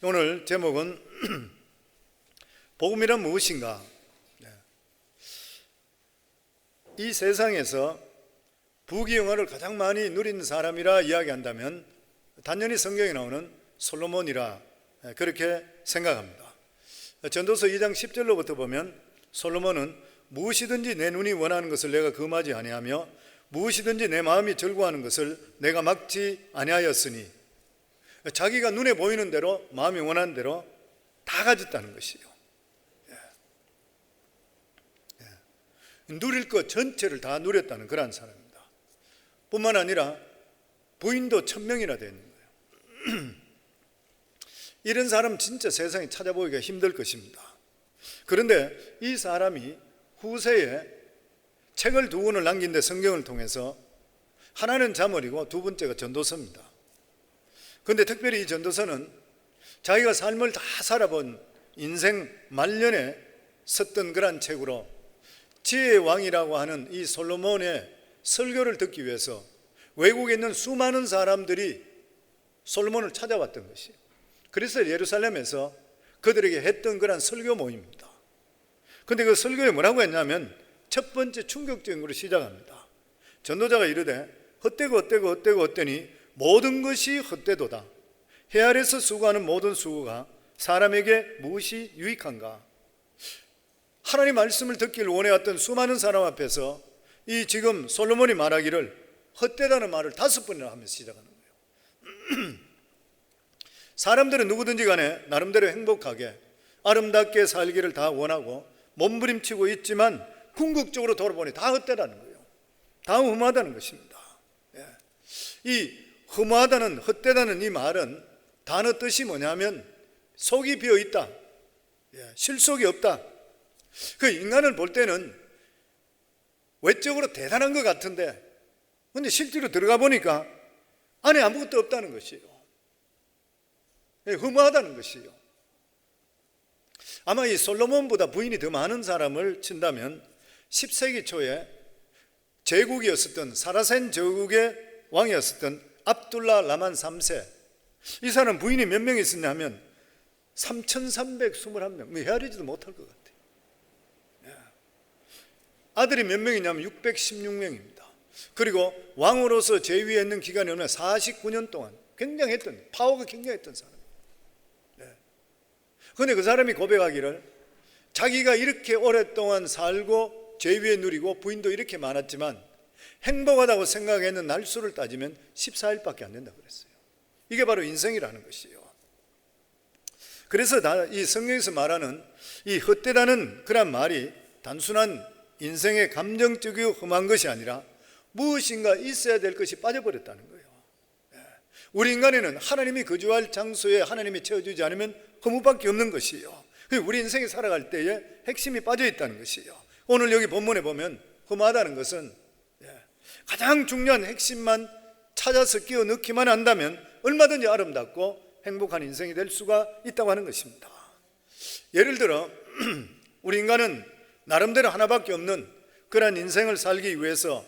오늘 제목은 복음이란 무엇인가? 이 세상에서 부귀영화를 가장 많이 누린 사람이라 이야기한다면 단연히 성경에 나오는 솔로몬이라 그렇게 생각합니다. 전도서 2장 10절로부터 보면 솔로몬은 무엇이든지 내 눈이 원하는 것을 내가 금하지 아니하며 무엇이든지 내 마음이 절구하는 것을 내가 막지 아니하였으니, 자기가 눈에 보이는 대로 마음이 원하는 대로 다 가졌다는 것이에요. 누릴 것 전체를 다 누렸다는 그런 사람입니다. 뿐만 아니라 부인도 1000명이나 되는 거예요. 이런 사람 진짜 세상에 찾아보기가 힘들 것입니다. 그런데 이 사람이 후세에 책을 2권을 남긴 데 성경을 통해서 하나는 자문이고 두 번째가 전도서입니다. 그런데 특별히 이 전도서는 자기가 삶을 다 살아본 인생 말년에 썼던 그런 책으로 지혜의 왕이라고 하는 이 솔로몬의 설교를 듣기 위해서 외국에 있는 수많은 사람들이 솔로몬을 찾아왔던 것이에요. 그래서 예루살렘에서 그들에게 했던 그런 설교 모임입니다. 그런데 그 설교에 뭐라고 했냐면 첫 번째 충격적인 것으로 시작합니다. 전도자가 이르되 헛되고 헛되고 헛되고 헛되니 모든 것이 헛되도다. 해 아래서 수고하는 모든 수고가 사람에게 무엇이 유익한가? 하나님 말씀을 듣기를 원해왔던 수많은 사람 앞에서 이 지금 솔로몬이 말하기를 헛되다는 말을 5번이나 하면서 시작하는 거예요. 사람들은 누구든지 간에 나름대로 행복하게 아름답게 살기를 다 원하고 몸부림치고 있지만 궁극적으로 돌아보니 다 헛되다는 거예요. 다 허무하다는 것입니다. 이 허무하다는, 헛되다는 이 말은 단어 뜻이 뭐냐면 속이 비어있다, 실속이 없다. 그 인간을 볼 때는 외적으로 대단한 것 같은데 근데 실제로 들어가 보니까 안에 아무것도 없다는 것이에요. 허무하다는 것이에요. 아마 이 솔로몬보다 부인이 더 많은 사람을 친다면 10세기 초에 제국이었었던 사라센 제국의 왕이었었던 압둘라 라만 3세, 이 사람 부인이 몇 명 있었냐 하면 3321명, 헤아리지도 못할 것 같아요. 아들이 몇 명이냐면 616명입니다. 그리고 왕으로서 재위했는 기간이 얼마나 49년 동안 굉장했던, 파워가 굉장했던 사람. 그런데 그 사람이 고백하기를 자기가 이렇게 오랫동안 살고 재위에 누리고 부인도 이렇게 많았지만 행복하다고 생각했는 날수를 따지면 14일밖에 안 된다고 그랬어요. 이게 바로 인생이라는 것이에요. 그래서 이 성경에서 말하는 이 헛되다는 그런 말이 단순한 인생의 감정적이고 험한 것이 아니라 무엇인가 있어야 될 것이 빠져버렸다는 거예요. 우리 인간에는 하나님이 거주할 장소에 하나님이 채워주지 않으면 허무밖에 없는 것이에요. 우리 인생에 살아갈 때에 핵심이 빠져있다는 것이에요. 오늘 여기 본문에 보면 험하다는 것은 가장 중요한 핵심만 찾아서 끼워 넣기만 한다면 얼마든지 아름답고 행복한 인생이 될 수가 있다고 하는 것입니다. 예를 들어 우리 인간은 나름대로 하나밖에 없는 그런 인생을 살기 위해서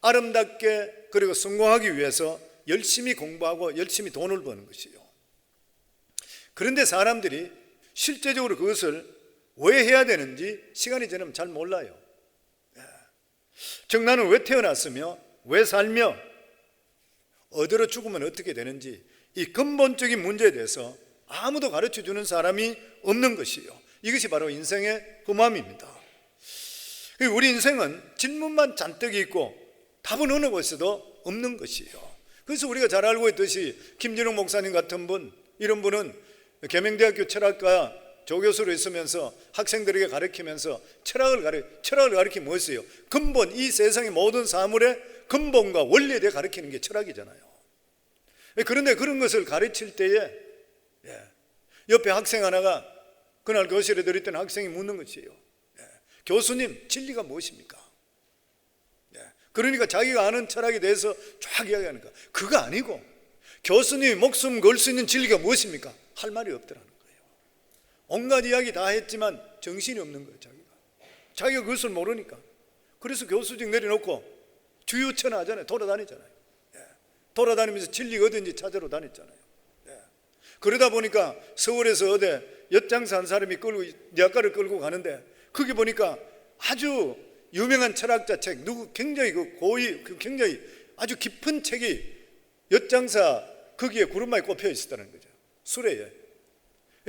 아름답게 그리고 성공하기 위해서 열심히 공부하고 열심히 돈을 버는 것이에요. 그런데 사람들이 실제적으로 그것을 왜 해야 되는지 시간이 지나면 잘 몰라요. 즉 나는 왜 태어났으며 왜 살며 어디로 죽으면 어떻게 되는지 이 근본적인 문제에 대해서 아무도 가르쳐주는 사람이 없는 것이에요. 이것이 바로 인생의 험함입니다. 우리 인생은 질문만 잔뜩 있고 답은 어느 곳에도 없는 것이에요. 그래서 우리가 잘 알고 있듯이 김진웅 목사님 같은 분, 이런 분은 계명대학교 철학과 조교수로 있으면서 학생들에게 가르치면서 철학을 가르치기 뭐였어요? 근본, 이 세상의 모든 사물의 근본과 원리에 대해 가르치는 게 철학이잖아요. 그런데 그런 것을 가르칠 때에 옆에 학생 하나가 그날 교실에 들었던 학생이 묻는 것이에요. 교수님, 진리가 무엇입니까? 그러니까 자기가 아는 철학에 대해서 쫙 이야기하는 거야. 그거 아니고 교수님이 목숨 걸 수 있는 진리가 무엇입니까? 할 말이 없더라는 거예요. 온갖 이야기 다 했지만 정신이 없는 거예요. 자기가 그것을 모르니까. 그래서 교수직 내려놓고 주유천하잖아요. 돌아다니잖아요. 돌아다니면서 진리가 어딘지 찾으러 다녔잖아요. 그러다 보니까 서울에서 어디 엿장사 한 사람이 엿가를 끌고 가는데 거기 보니까 아주 유명한 철학자 책, 굉장히 굉장히 아주 깊은 책이 엿장사 거기에 구름마에 꼽혀 있었다는 거죠. 수레에.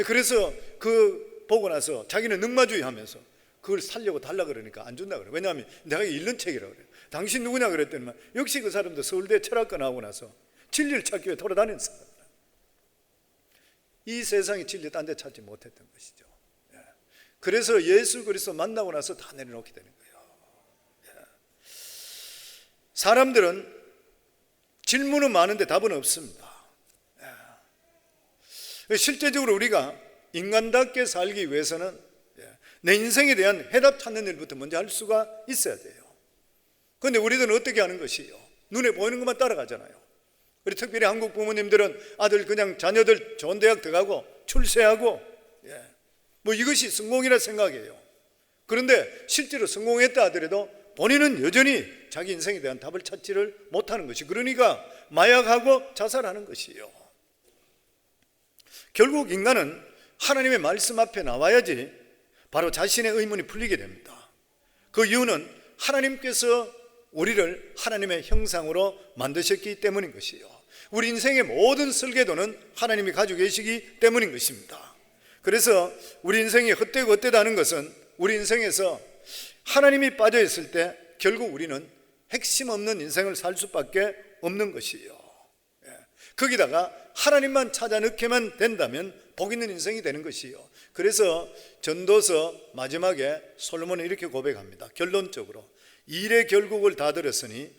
그래서 그 보고 나서 자기는 늑마주의 하면서 그걸 살려고 달라 그러니까 안 준다 그래. 왜냐하면 내가 읽는 책이라 그래. 당신 누구냐 그랬더니 역시 그 사람도 서울대 철학과 나오고 나서 진리를 찾기 위해 돌아다니는 사람이다. 이 세상에 진리 딴 데 찾지 못했던 것이죠. 그래서 예수 그리스도 만나고 나서 다 내려놓게 되는 거예요. 사람들은 질문은 많은데 답은 없습니다. 실제적으로 우리가 인간답게 살기 위해서는 내 인생에 대한 해답 찾는 일부터 먼저 할 수가 있어야 돼요. 그런데 우리들은 어떻게 하는 것이요? 눈에 보이는 것만 따라가잖아요. 우리 특별히 한국 부모님들은 아들 그냥 자녀들 좋은 대학 들어가고 출세하고 뭐 이것이 성공이라 생각해요. 그런데 실제로 성공했다 하더라도 본인은 여전히 자기 인생에 대한 답을 찾지를 못하는 것이, 그러니까 마약하고 자살하는 것이에요. 결국 인간은 하나님의 말씀 앞에 나와야지 바로 자신의 의문이 풀리게 됩니다. 그 이유는 하나님께서 우리를 하나님의 형상으로 만드셨기 때문인 것이에요. 우리 인생의 모든 설계도는 하나님이 가지고 계시기 때문인 것입니다. 그래서 우리 인생이 헛되고 헛되다는 것은 우리 인생에서 하나님이 빠져 있을 때 결국 우리는 핵심 없는 인생을 살 수밖에 없는 것이에요. 거기다가 하나님만 찾아 넣게만 된다면 복 있는 인생이 되는 것이에요. 그래서 전도서 마지막에 솔로몬은 이렇게 고백합니다. 결론적으로 일의 결국을 다 들었으니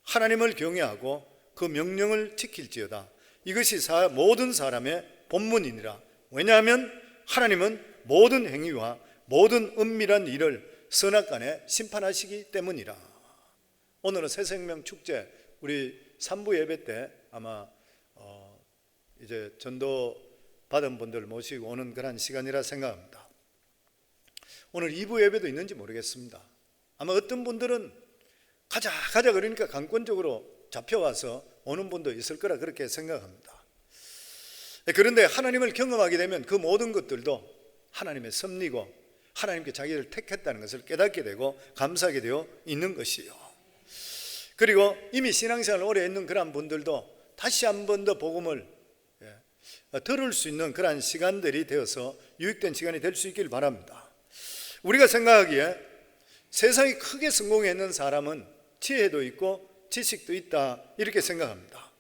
하나님을 경외하고 그 명령을 지킬지어다. 이것이 모든 사람의 본문이니라. 왜냐하면 하나님은 모든 행위와 모든 은밀한 일을 선악간에 심판하시기 때문이라. 오늘은 새생명 축제 우리 3부 예배 때 아마 이제 전도 받은 분들 모시고 오는 그런 시간이라 생각합니다. 오늘 2부 예배도 있는지 모르겠습니다. 아마 어떤 분들은 가자 그러니까 강권적으로 잡혀와서 오는 분도 있을 거라 그렇게 생각합니다. 그런데 하나님을 경험하게 되면 그 모든 것들도 하나님의 섭리고 하나님께 자기를 택했다는 것을 깨닫게 되고 감사하게 되어 있는 것이요. 그리고 이미 신앙생활을 오래 했는 그런 분들도 다시 한 번 더 복음을 들을 수 있는 그런 시간들이 되어서 유익된 시간이 될 수 있길 바랍니다. 우리가 생각하기에 세상이 크게 성공했는 사람은 지혜도 있고 지식도 있다 이렇게 생각합니다.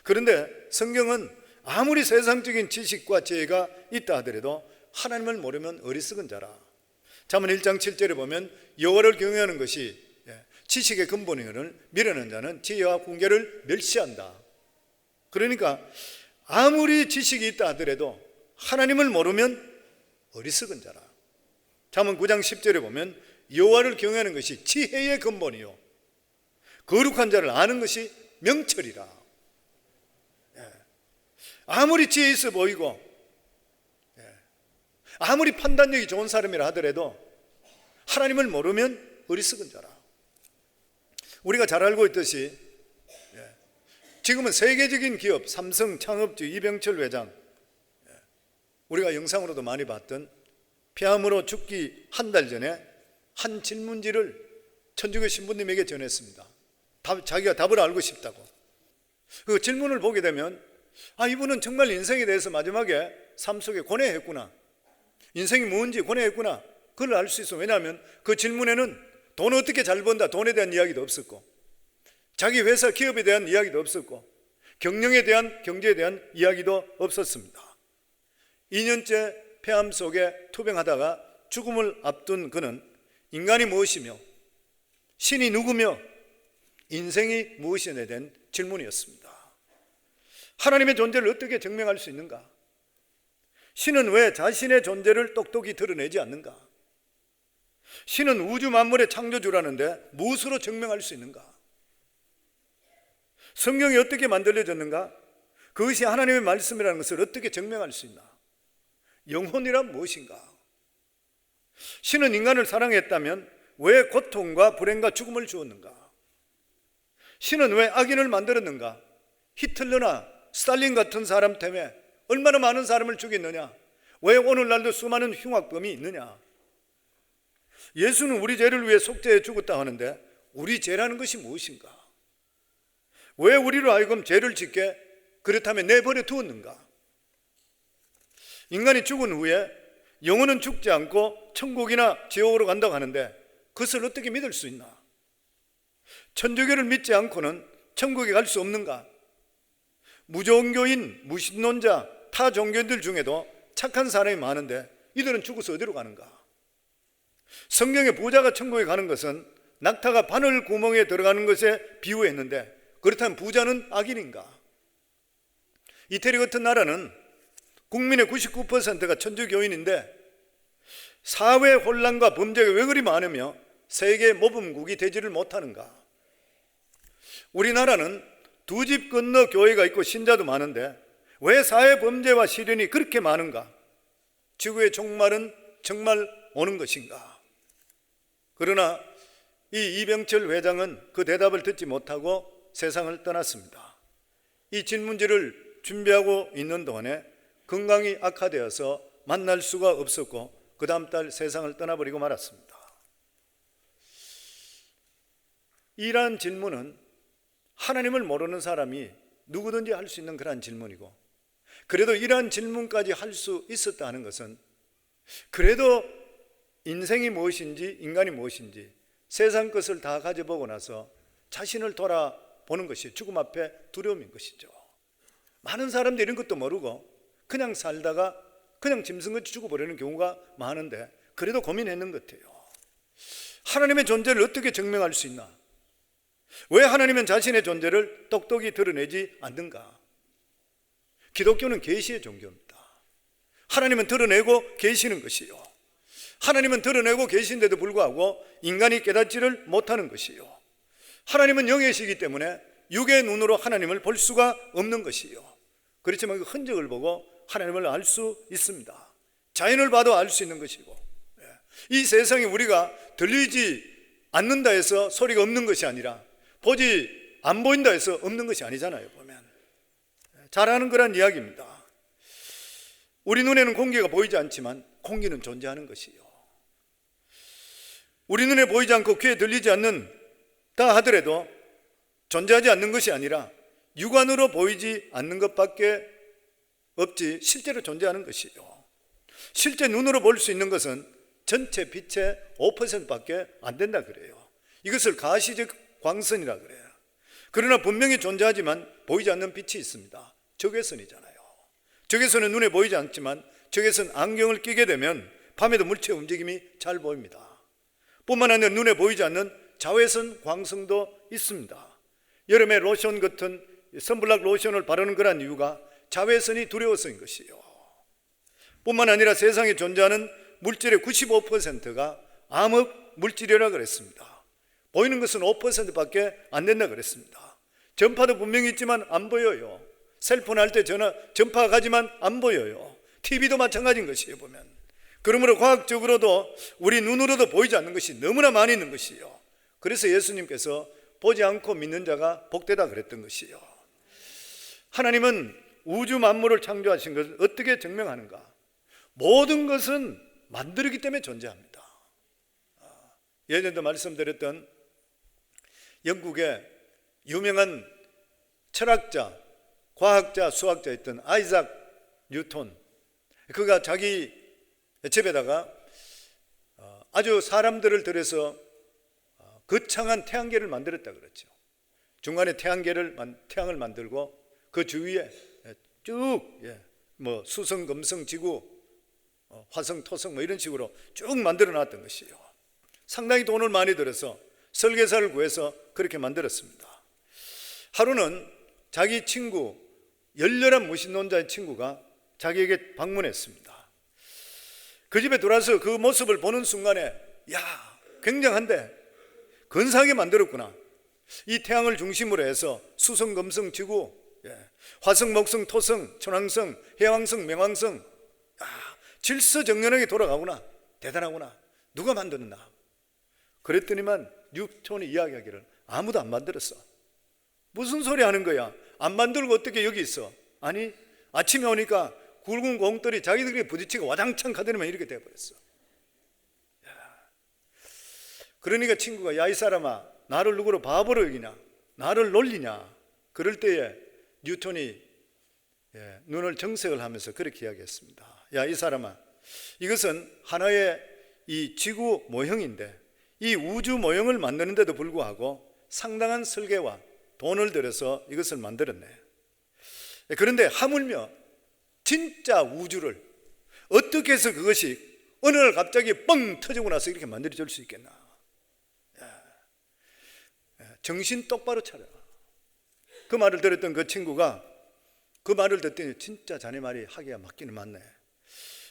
그런데 성경은 아무리 세상적인 지식과 지혜가 있다 하더라도 하나님을 모르면 어리석은 자라. 잠언 1장 7절에 보면 여호와를 경외하는 것이 지식의 근본이거늘 미련한 자는 지혜와 공개를 멸시한다. 그러니까 아무리 지식이 있다 하더라도 하나님을 모르면 어리석은 자라. 잠언 9장 10절에 보면 여호와를 경외하는 것이 지혜의 근본이요 거룩한 자를 아는 것이 명철이라. 아무리 지혜 있어 보이고 아무리 판단력이 좋은 사람이라 하더라도 하나님을 모르면 어리석은 자라. 우리가 잘 알고 있듯이 지금은 세계적인 기업 삼성 창업주 이병철 회장, 우리가 영상으로도 많이 봤던 폐암으로 죽기 한 달 전에 한 질문지를 천주교 신부님에게 전했습니다. 자기가 답을 알고 싶다고. 그 질문을 보게 되면 이분은 정말 인생에 대해서 마지막에 삶 속에 고뇌했구나, 인생이 뭔지 고뇌했구나, 그걸 알 수 있어. 왜냐하면 그 질문에는 돈 어떻게 잘 번다, 돈에 대한 이야기도 없었고, 자기 회사 기업에 대한 이야기도 없었고, 경영에 대한, 경제에 대한 이야기도 없었습니다. 2년째 폐암 속에 투병하다가 죽음을 앞둔 그는 인간이 무엇이며 신이 누구며 인생이 무엇이냐에 대한 질문이었습니다. 하나님의 존재를 어떻게 증명할 수 있는가? 신은 왜 자신의 존재를 똑똑히 드러내지 않는가? 신은 우주 만물의 창조주라는데 무엇으로 증명할 수 있는가? 성경이 어떻게 만들어졌는가? 그것이 하나님의 말씀이라는 것을 어떻게 증명할 수 있나? 영혼이란 무엇인가? 신은 인간을 사랑했다면 왜 고통과 불행과 죽음을 주었는가? 신은 왜 악인을 만들었는가? 히틀러나 스탈린 같은 사람 때문에 얼마나 많은 사람을 죽였느냐? 왜 오늘날도 수많은 흉악범이 있느냐? 예수는 우리 죄를 위해 속죄해 죽었다 하는데 우리 죄라는 것이 무엇인가? 왜 우리로 하여금 죄를 짓게 그렇다면 내버려 두었는가? 인간이 죽은 후에 영혼은 죽지 않고 천국이나 지옥으로 간다고 하는데 그것을 어떻게 믿을 수 있나? 천주교를 믿지 않고는 천국에 갈 수 없는가? 무종교인, 무신론자, 타 종교인들 중에도 착한 사람이 많은데 이들은 죽어서 어디로 가는가? 성경에 부자가 천국에 가는 것은 낙타가 바늘 구멍에 들어가는 것에 비유했는데 그렇다면 부자는 악인인가? 이태리 같은 나라는 국민의 99%가 천주교인인데 사회 혼란과 범죄가 왜 그리 많으며 세계 모범국이 되지를 못하는가? 우리나라는 두 집 건너 교회가 있고 신자도 많은데 왜 사회 범죄와 시련이 그렇게 많은가? 지구의 종말은 정말 오는 것인가? 그러나 이 이병철 회장은 그 대답을 듣지 못하고 세상을 떠났습니다. 이 질문지를 준비하고 있는 동안에 건강이 악화되어서 만날 수가 없었고 그 다음 달 세상을 떠나버리고 말았습니다. 이러한 질문은 하나님을 모르는 사람이 누구든지 할 수 있는 그러한 질문이고 그래도 이러한 질문까지 할 수 있었다는 것은 그래도 인생이 무엇인지 인간이 무엇인지 세상 것을 다 가져보고 나서 자신을 돌아보는 것이 죽음 앞에 두려움인 것이죠. 많은 사람들이 이런 것도 모르고 그냥 살다가 그냥 짐승같이 죽어버리는 경우가 많은데 그래도 고민했는 것 같아요. 하나님의 존재를 어떻게 증명할 수 있나? 왜 하나님은 자신의 존재를 똑똑히 드러내지 않는가? 기독교는 계시의 종교입니다. 하나님은 드러내고 계시는 것이요. 하나님은 드러내고 계신데도 불구하고 인간이 깨닫지를 못하는 것이요. 하나님은 영이시기 때문에 육의 눈으로 하나님을 볼 수가 없는 것이요. 그렇지만 그 흔적을 보고 하나님을 알 수 있습니다. 자연을 봐도 알 수 있는 것이고 이 세상에 우리가 들리지 않는다 해서 소리가 없는 것이 아니라 보지 안 보인다 해서 없는 것이 아니잖아요. 보면 잘 아는 거란 이야기입니다. 우리 눈에는 공기가 보이지 않지만 공기는 존재하는 것이요. 우리 눈에 보이지 않고 귀에 들리지 않는다 하더라도 존재하지 않는 것이 아니라 육안으로 보이지 않는 것밖에 없지 실제로 존재하는 것이요. 실제 눈으로 볼 수 있는 것은 전체 빛의 5%밖에 안 된다 그래요. 이것을 가시적 광선이라 그래요. 그러나 분명히 존재하지만 보이지 않는 빛이 있습니다. 적외선이잖아요. 적외선은 눈에 보이지 않지만 적외선 안경을 끼게 되면 밤에도 물체 움직임이 잘 보입니다. 뿐만 아니라 눈에 보이지 않는 자외선 광선도 있습니다. 여름에 로션 같은 선블락 로션을 바르는 그런 이유가 자외선이 두려워서인 것이요. 뿐만 아니라 세상에 존재하는 물질의 95%가 암흑 물질이라고 그랬습니다. 보이는 것은 5%밖에 안 된다 그랬습니다. 전파도 분명히 있지만 안 보여요. 셀폰 할 때 전파가 가지만 안 보여요. TV도 마찬가지인 것이에요. 보면 그러므로 과학적으로도 우리 눈으로도 보이지 않는 것이 너무나 많이 있는 것이요. 그래서 예수님께서 보지 않고 믿는 자가 복되다 그랬던 것이요. 하나님은 우주 만물을 창조하신 것을 어떻게 증명하는가? 모든 것은 만들었기 때문에 존재합니다. 예전에도 말씀드렸던 영국의 유명한 철학자, 과학자, 수학자였던 아이작 뉴턴, 그가 자기 집에다가 아주 사람들을 들여서 거창한 태양계를 만들었다 그랬죠. 중간에 태양을 만들고 그 주위에 쭉 수성, 금성, 지구, 화성, 토성 이런 식으로 쭉 만들어 놨던 것이에요. 상당히 돈을 많이 들여서 설계사를 구해서 그렇게 만들었습니다. 하루는 자기 친구, 열렬한 무신론자의 친구가 자기에게 방문했습니다. 그 집에 들어와서 그 모습을 보는 순간에 야, 굉장한데 근사하게 만들었구나. 이 태양을 중심으로 해서 수성, 금성, 지구, 화성, 목성, 토성, 천왕성, 해왕성, 명왕성, 질서정연하게 돌아가구나. 대단하구나. 누가 만들었나? 그랬더니만 뉴턴이 이야기하기를 아무도 안 만들었어. 무슨 소리 하는 거야? 안 만들고 어떻게 여기 있어? 아니, 아침에 오니까 굵은 공들이 자기들끼리 부딪히고 와장창 가더니만 이렇게 돼버렸어. 그러니까 친구가 야 이 사람아 나를 누구로 바보로 여기냐, 나를 놀리냐. 그럴 때에 뉴턴이 눈을 정색을 하면서 그렇게 이야기했습니다. 야 이 사람아, 이것은 하나의 이 지구 모형인데 이 우주 모형을 만드는데도 불구하고 상당한 설계와 돈을 들여서 이것을 만들었네. 그런데 하물며 진짜 우주를 어떻게 해서 그것이 어느 날 갑자기 뻥 터지고 나서 이렇게 만들어질 수 있겠나. 정신 똑바로 차려. 그 말을 들었던 그 친구가 그 말을 듣더니 진짜 자네 말이 하기가 맞기는 맞네.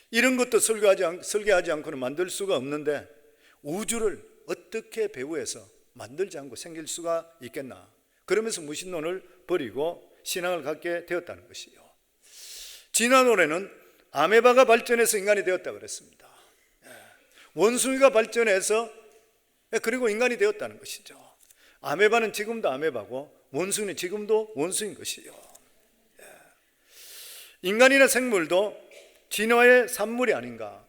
이런 것도 설계하지 않고는 만들 수가 없는데 우주를 어떻게 배후에서 만들지 않고 생길 수가 있겠나. 그러면서 무신론을 버리고 신앙을 갖게 되었다는 것이요. 지난 올해는 아메바가 발전해서 인간이 되었다고 그랬습니다. 원숭이가 발전해서 그리고 인간이 되었다는 것이죠. 아메바는 지금도 아메바고 원숭이는 지금도 원숭이인 것이요. 인간이나 생물도 진화의 산물이 아닌가.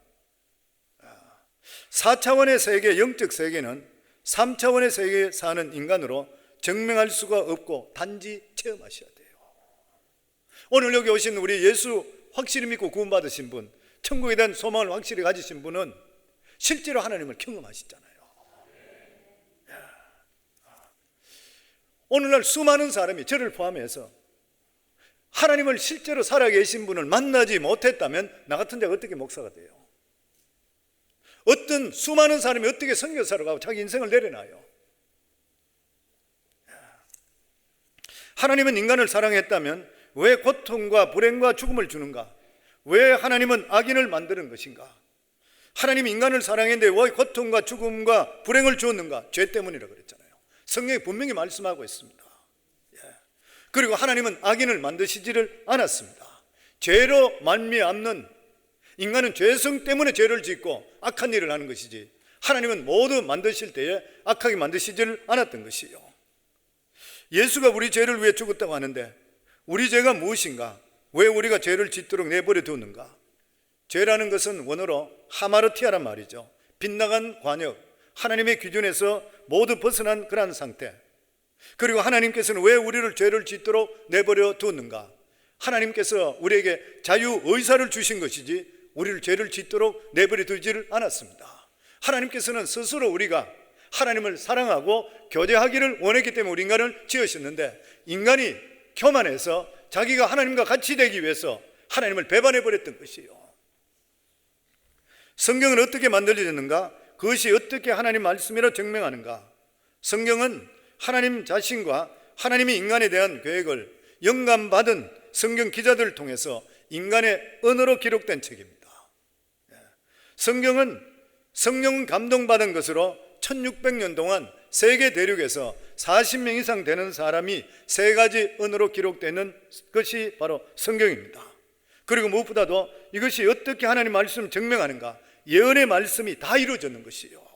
4차원의 세계, 영적 세계는 3차원의 세계에 사는 인간으로 증명할 수가 없고 단지 체험하셔야 돼요. 오늘 여기 오신 우리 예수 확실히 믿고 구원받으신 분, 천국에 대한 소망을 확실히 가지신 분은 실제로 하나님을 경험하시잖아요. 오늘날 수많은 사람이 저를 포함해서 하나님을 실제로 살아계신 분을 만나지 못했다면 나 같은 자가 어떻게 목사가 돼요? 어떤 수많은 사람이 어떻게 선교사로 가고 자기 인생을 내려놔요? 하나님은 인간을 사랑했다면 왜 고통과 불행과 죽음을 주는가? 왜 하나님은 악인을 만드는 것인가? 하나님이 인간을 사랑했는데 왜 고통과 죽음과 불행을 주었는가? 죄 때문이라고 그랬잖아요. 성경이 분명히 말씀하고 있습니다. 그리고 하나님은 악인을 만드시지를 않았습니다. 죄로 말미암는 인간은 죄성 때문에 죄를 짓고 악한 일을 하는 것이지 하나님은 모두 만드실 때에 악하게 만드시지를 않았던 것이요. 예수가 우리 죄를 위해 죽었다고 하는데 우리 죄가 무엇인가? 왜 우리가 죄를 짓도록 내버려 두는가? 죄라는 것은 원어로 하마르티아란 말이죠. 빗나간 관역, 하나님의 기준에서 모두 벗어난 그러한 상태. 그리고 하나님께서는 왜 우리를 죄를 짓도록 내버려 두었는가? 하나님께서 우리에게 자유의사를 주신 것이지 우리를 죄를 짓도록 내버려 두지를 않았습니다. 하나님께서는 스스로 우리가 하나님을 사랑하고 교제하기를 원했기 때문에 우리 인간을 지으셨는데 인간이 교만해서 자기가 하나님과 같이 되기 위해서 하나님을 배반해버렸던 것이에요. 성경은 어떻게 만들어졌는가? 그것이 어떻게 하나님 말씀이라 증명하는가? 성경은 하나님 자신과 하나님이 인간에 대한 계획을 영감받은 성경 기자들을 통해서 인간의 언어로 기록된 책입니다. 성경은 성령 감동받은 것으로 1600년 동안 세계 대륙에서 40명 이상 되는 사람이 세 가지 언어로 기록되는 것이 바로 성경입니다. 그리고 무엇보다도 이것이 어떻게 하나님 말씀을 증명하는가? 예언의 말씀이 다 이루어졌는 것이요.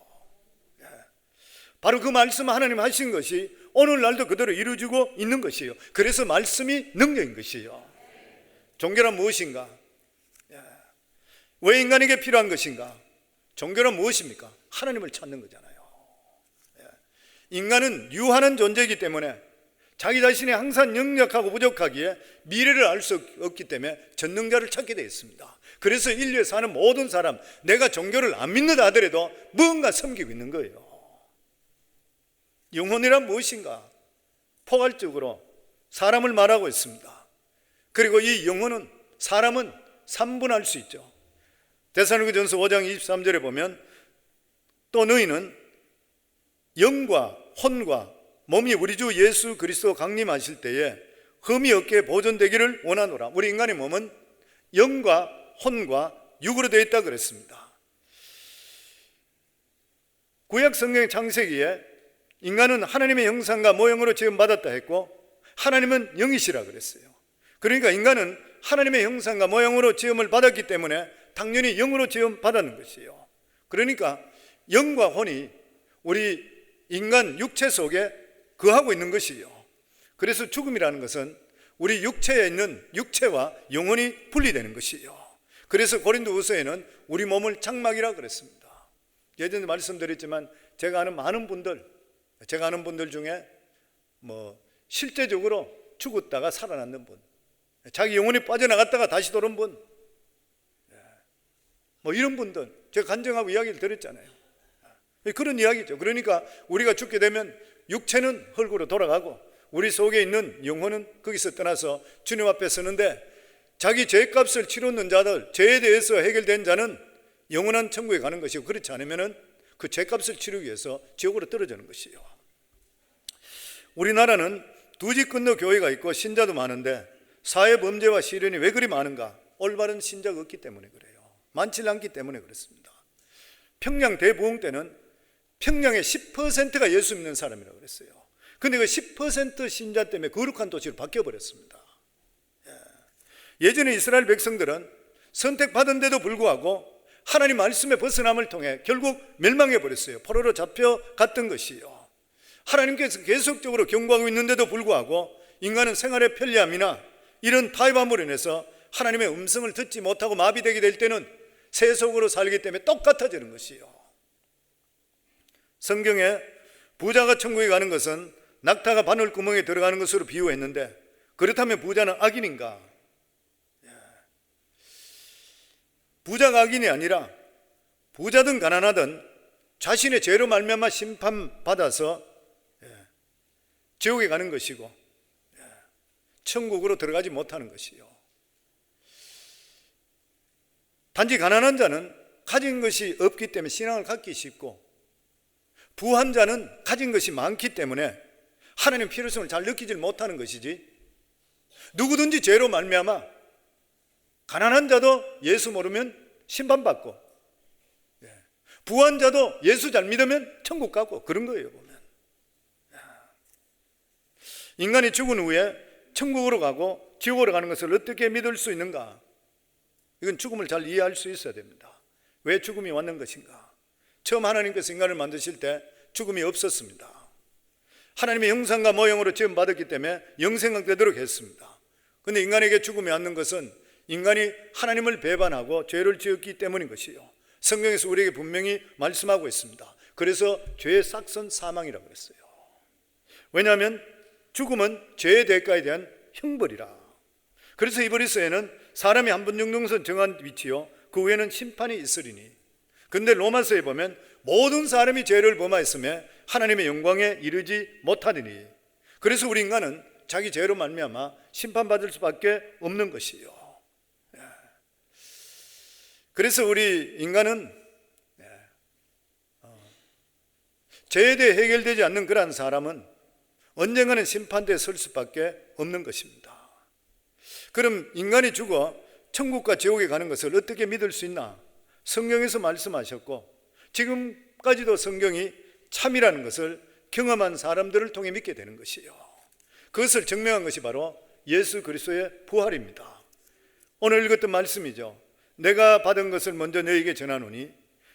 바로 그 말씀 하나님 하신 것이 오늘날도 그대로 이루어지고 있는 것이요. 그래서 말씀이 능력인 것이요. 종교란 무엇인가? 왜 인간에게 필요한 것인가? 종교란 무엇입니까? 하나님을 찾는 거잖아요. 인간은 유한한 존재이기 때문에 자기 자신이 항상 연약하고 부족하기에 미래를 알 수 없기 때문에 전능자를 찾게 되어 있습니다. 그래서 인류에 사는 모든 사람, 내가 종교를 안 믿는다 하더라도 뭔가 섬기고 있는 거예요. 영혼이란 무엇인가? 포괄적으로 사람을 말하고 있습니다. 그리고 이 영혼은 사람은 3분할 수 있죠. 데살로니가전서 5장 23절에 보면 또 너희는 영과 혼과 몸이 우리 주 예수 그리스도 강림하실 때에 흠이 없게 보존되기를 원하노라. 우리 인간의 몸은 영과 혼과 육으로 되어 있다 그랬습니다. 구약 성경의 창세기에 인간은 하나님의 형상과 모형으로 지음받았다 했고 하나님은 영이시라 그랬어요. 그러니까 인간은 하나님의 형상과 모형으로 지음을 받았기 때문에 당연히 영으로 지음받았는 것이에요. 그러니까 영과 혼이 우리 인간 육체 속에 거하고 있는 것이에요. 그래서 죽음이라는 것은 우리 육체에 있는 육체와 영혼이 분리되는 것이요. 그래서 고린도후서에는 우리 몸을 장막이라 그랬습니다. 예전에 말씀드렸지만 제가 아는 분들 중에 실제적으로 죽었다가 살아났는 분, 자기 영혼이 빠져나갔다가 다시 돌아온 분, 이런 분들 제가 간증하고 이야기를 드렸잖아요. 그런 이야기죠. 그러니까 우리가 죽게 되면 육체는 흙으로 돌아가고 우리 속에 있는 영혼은 거기서 떠나서 주님 앞에 서는데, 자기 죄값을 치르는 자들, 죄에 대해서 해결된 자는 영원한 천국에 가는 것이고, 그렇지 않으면 그 죄값을 치르기 위해서 지옥으로 떨어지는 것이요. 우리나라는 두 집 건너 교회가 있고 신자도 많은데 사회 범죄와 시련이 왜 그리 많은가? 올바른 신자가 없기 때문에 그래요. 많지 않기 때문에 그렇습니다. 평양 대부흥 때는 평양의 10%가 예수 믿는 사람이라고 그랬어요. 근데 그 10% 신자 때문에 거룩한 도시로 바뀌어버렸습니다. 예전에 이스라엘 백성들은 선택받은 데도 불구하고 하나님 말씀의 벗어남을 통해 결국 멸망해버렸어요. 포로로 잡혀갔던 것이요. 하나님께서 계속적으로 경고하고 있는데도 불구하고 인간은 생활의 편리함이나 이런 타협함으로 인해서 하나님의 음성을 듣지 못하고 마비되게 될 때는 세속으로 살기 때문에 똑같아지는 것이요. 성경에 부자가 천국에 가는 것은 낙타가 바늘구멍에 들어가는 것으로 비유했는데, 그렇다면 부자는 악인인가? 부자가 악인이 아니라 부자든 가난하든 자신의 죄로 말미암아 심판받아서 지옥에 가는 것이고 천국으로 들어가지 못하는 것이요. 단지 가난한 자는 가진 것이 없기 때문에 신앙을 갖기 쉽고, 부한 자는 가진 것이 많기 때문에 하나님 필요성을 잘 느끼지 못하는 것이지, 누구든지 죄로 말미암아 가난한 자도 예수 모르면 심판받고, 부한 자도 예수 잘 믿으면 천국 가고, 그런 거예요. 보면 인간이 죽은 후에 천국으로 가고 지옥으로 가는 것을 어떻게 믿을 수 있는가? 이건 죽음을 잘 이해할 수 있어야 됩니다. 왜 죽음이 왔는 것인가? 처음 하나님께서 인간을 만드실 때 죽음이 없었습니다. 하나님의 형상과 모형으로 지음받았기 때문에 영생하도록 했습니다. 그런데 인간에게 죽음이 왔는 것은 인간이 하나님을 배반하고 죄를 지었기 때문인 것이요. 성경에서 우리에게 분명히 말씀하고 있습니다. 그래서 죄의 싹선 사망이라고 했어요. 왜냐하면 죽음은 죄의 대가에 대한 형벌이라. 그래서 히브리서에는 사람이 한 번 죽는 것은 정한 위치요, 그 후에는 심판이 있으리니. 그런데 로마서에 보면 모든 사람이 죄를 범하였으며 하나님의 영광에 이르지 못하리니. 그래서 우리 인간은 자기 죄로 말미암아 심판받을 수밖에 없는 것이요. 그래서 우리 인간은 죄에 대해 해결되지 않는 그러한 사람은 언젠가는 심판대에 설 수밖에 없는 것입니다. 그럼 인간이 죽어 천국과 지옥에 가는 것을 어떻게 믿을 수 있나? 성경에서 말씀하셨고, 지금까지도 성경이 참이라는 것을 경험한 사람들을 통해 믿게 되는 것이에요. 그것을 증명한 것이 바로 예수 그리스도의 부활입니다. 오늘 읽었던 말씀이죠. 내가 받은 것을 먼저 너희에게 전하노니